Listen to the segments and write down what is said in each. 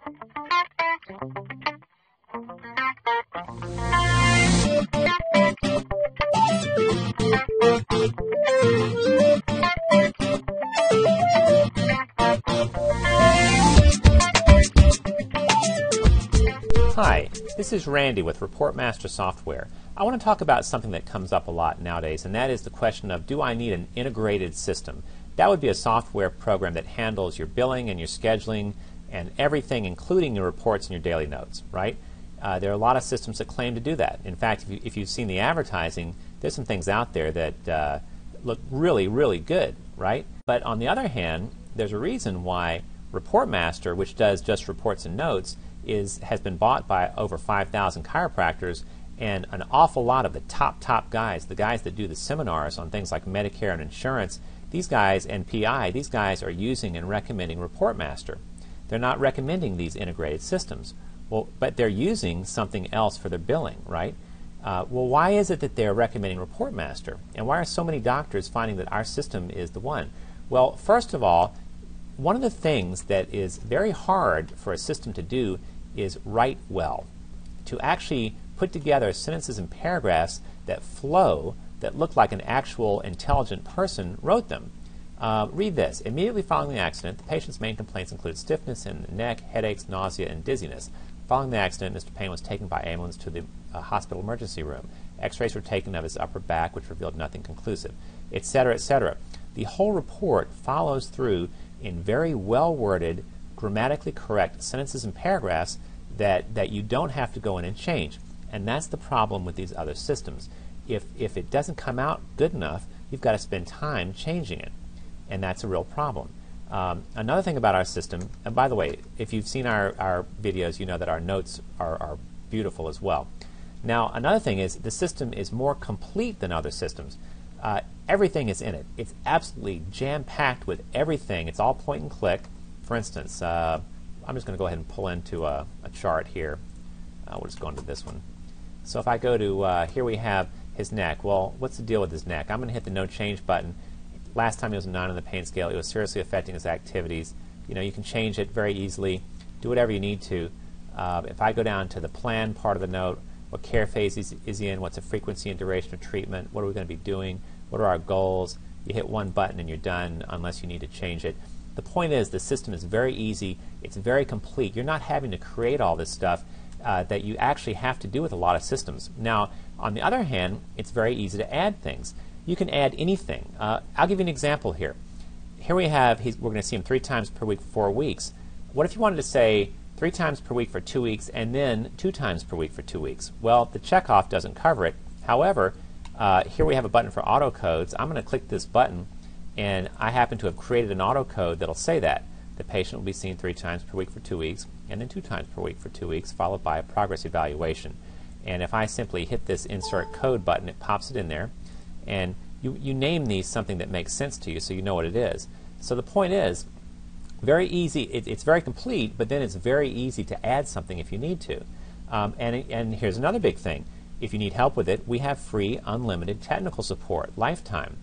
Hi, this is Randy with ReportMaster Software. I want to talk about something that comes up a lot nowadays, and that is the question of, do I need an integrated system? That would be a software program that handles your billing and your scheduling and everything, including your reports and your daily notes, right? There are a lot of systems that claim to do that. In fact, if you've seen the advertising, there's some things out there that look really, really good, right? But on the other hand, there's a reason why ReportMaster, which does just reports and notes, has been bought by over 5,000 chiropractors, and an awful lot of the top guys, the guys that do the seminars on things like Medicare and insurance, these guys, and PI, these guys are using and recommending ReportMaster. They're not recommending these integrated systems. Well, but they're using something else for their billing, right? Well, why is it that they're recommending ReportMaster? And why are so many doctors finding that our system is the one? Well, first of all, one of the things that is very hard for a system to do is write well. To actually put together sentences and paragraphs that flow, that look like an actual intelligent person wrote them. Read this. Immediately following the accident, the patient's main complaints included stiffness in the neck, headaches, nausea, and dizziness. Following the accident, Mr. Payne was taken by ambulance to the hospital emergency room. X-rays were taken of his upper back, which revealed nothing conclusive, etc., etc. The whole report follows through in very well-worded, grammatically correct sentences and paragraphs that you don't have to go in and change. And that's the problem with these other systems. If it doesn't come out good enough, you've got to spend time changing it. And that's a real problem. Another thing about our system, and by the way, if you've seen our videos, you know that our notes are beautiful as well. Now, another thing is the system is more complete than other systems. Everything is in it. It's absolutely jam-packed with everything. It's all point and click. For instance, I'm just going to go ahead and pull into a chart here. We'll just go into this one. So if I go to, here we have his neck. Well, what's the deal with his neck? I'm going to hit the No Change button. Last time he was a 9 on the pain scale. It was seriously affecting his activities. You know, you can change it very easily. Do whatever you need to. If I go down to the plan part of the note, what care phase is he in? What's the frequency and duration of treatment? What are we going to be doing? What are our goals? You hit one button and you're done unless you need to change it. The point is the system is very easy. It's very complete. You're not having to create all this stuff that you actually have to do with a lot of systems. Now, on the other hand, it's very easy to add things. You can add anything. I'll give you an example here. Here we have, we're going to see him 3 times per week for 4 weeks. What if you wanted to say 3 times per week for 2 weeks and then 2 times per week for 2 weeks? Well, the checkoff doesn't cover it. However, here we have a button for auto codes. I'm going to click this button, and I happen to have created an auto code that'll say that. The patient will be seen 3 times per week for 2 weeks and then 2 times per week for 2 weeks, followed by a progress evaluation. And if I simply hit this insert code button, it pops it in there. And you name these something that makes sense to you so you know what it is. So the point is, very easy. It's very complete, but then it's very easy to add something if you need to. And here's another big thing. If you need help with it, we have free, unlimited technical support, lifetime.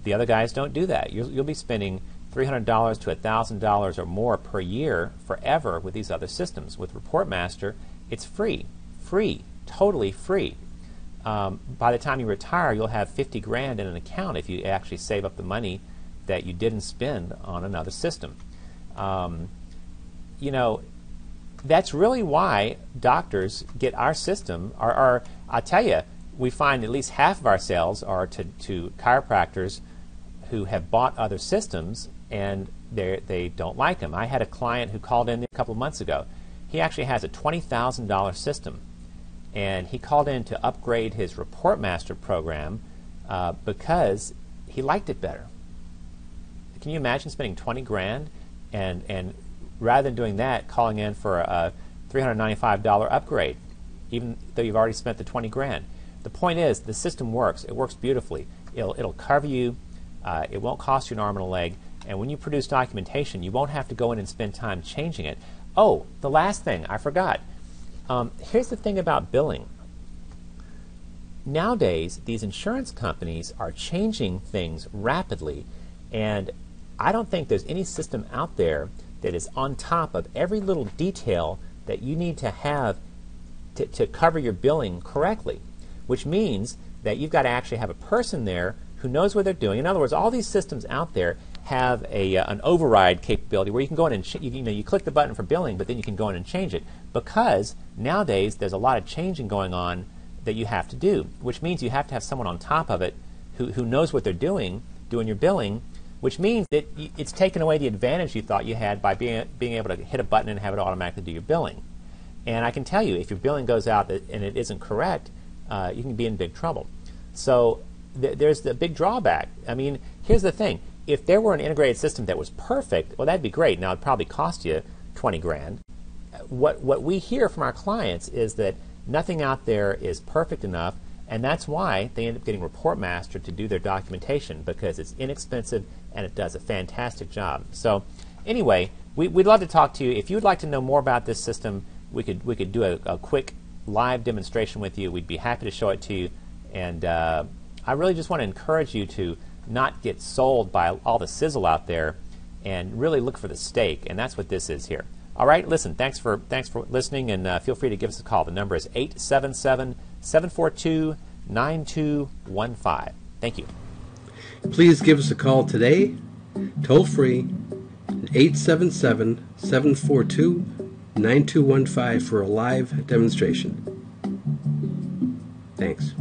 The other guys don't do that. You'll be spending $300 to $1,000 or more per year forever with these other systems. With ReportMaster, it's free, totally free. By the time you retire, you'll have 50 grand in an account if you actually save up the money that you didn't spend on another system. You know, that's really why doctors get our system. I'll tell you, we find at least half of our sales are to chiropractors who have bought other systems and they don't like them. I had a client who called in a couple of months ago. He actually has a $20,000 system, and he called in to upgrade his ReportMaster program because he liked it better. Can you imagine spending 20 grand and rather than doing that, calling in for a $395 upgrade, even though you've already spent the 20 grand? The point is, the system works. It works beautifully. It'll cover you. It won't cost you an arm and a leg. And when you produce documentation, you won't have to go in and spend time changing it. Oh, the last thing, I forgot. Here's the thing about billing. Nowadays, these insurance companies are changing things rapidly, and I don't think there's any system out there that is on top of every little detail that you need to have to cover your billing correctly, which means that you've got to actually have a person there who knows what they're doing. In other words, all these systems out there have an override capability where you can go in and you click the button for billing, but then you can go in and change it, because nowadays there's a lot of changing going on that you have to do, which means you have to have someone on top of it who knows what they're doing your billing, which means that it's taken away the advantage you thought you had by being able to hit a button and have it automatically do your billing. And I can tell you, if your billing goes out and it isn't correct, you can be in big trouble. So there's the big drawback. I mean, here's the thing. If there were an integrated system that was perfect, well, that'd be great. Now, it'd probably cost you 20 grand. What we hear from our clients is that nothing out there is perfect enough, and that's why they end up getting ReportMaster to do their documentation, because it's inexpensive and it does a fantastic job. So anyway, we'd love to talk to you. If you would like to know more about this system, we could do a quick live demonstration with you. We'd be happy to show it to you. And I really just want to encourage you to not get sold by all the sizzle out there, and really look for the steak, and that's what this is here. All right, listen, thanks for listening, and feel free to give us a call. The number is 877-742-9215. Thank you. Please give us a call today, toll free, at 877-742-9215 for a live demonstration. Thanks.